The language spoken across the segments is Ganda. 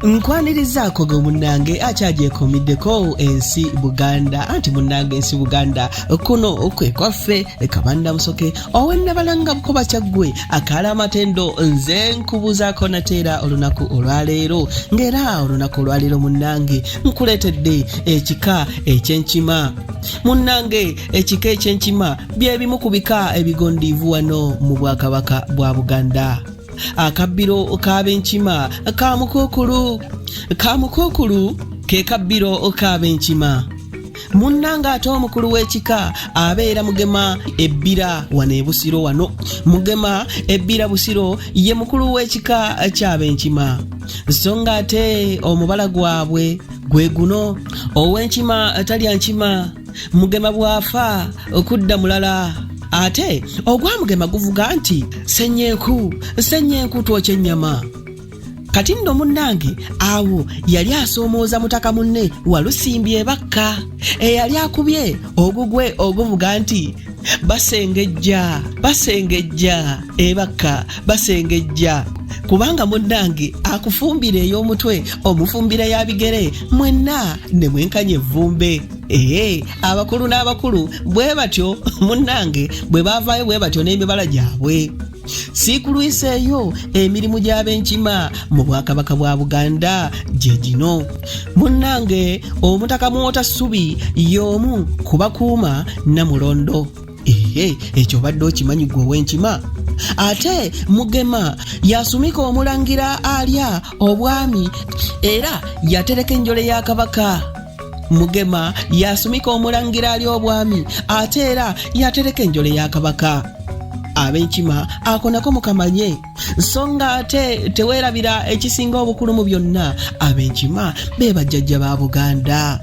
Nkwanirizaako go munnange akyajekomiddeko ensi Buganda anti munnange ensi Buganda kuno kwe kwaffe Kabanda Musoke owennabalanga Bukoba Kyaggwe akaala amatendo nze nkubuzaako nateera olunaku olwaleero ng'era olunaku olwaleero munnange nkuleetedde ekika eky'Enkima. Munnange ekika eky'Enkima bye bimu ku bika ebigondiivu wano mu Bwakabaka bwa Buganda. Akabbiro k'Abenkima Kamukukulu ke kabbiro k'Abenkima. Munnanga ate omukulu w'ekika abeera Mugema Ebbira wano e Busiro wano. Mugema Ebbira Busiro ye mukulu w'ekika ky'Abenkima. So nga ate omubala gwabwe gwe guno ow'Enkima talya nkima Mugema bw'afa okudda mulala. Ate ogwa Mugema guvuga nti senyenku twokya ennyama. Kati nno munnange awo yali asoomooza mutaka munne Walusimbye bakka eyali akubye ogugwe oguvuga nti basengejja ebakka basengejja. Kubanga munnange akufumbira ey'omutwe omufumbira ya bigere mwenna ne mwenkanye evvumbe. Abakulu n'abakulu bwe batyo munnange bwe baavaayo bwe batyo n'emibala gyabwe. Sikulwiseeyo emirimu gy'Abenkima mu Bwakabaka bwa Buganda gye gino. Munnange omutaka Mwota-Ssubi y'omu kubakuuma Namulondo. Ekyo obadde okimanyi gwe ow'Enkima. Ate Mugema yasumika omulangira alya obwami era yatereka enjole ya Kabaka. Mugema yasumika omulangira alya obwami ate era yatereka enjole ya Kabaka. Abenkima ako nako mukamanye. So nga ate teweerabira ekisinga obukulu mu byonna Abenkima be bajjajja ba Buganda.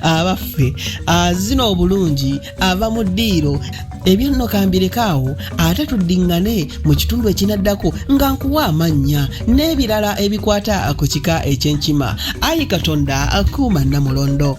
Abaffe azina obulungi ava mu ddiiro. Ebyo nno kambirekawo ate tuddiŋŋane mu kitundu ekinaddako nga nkuwa amannya n'ebirala ebikwata ku kika eky'Enkima. Ayi Katonda akuuma Namulondo.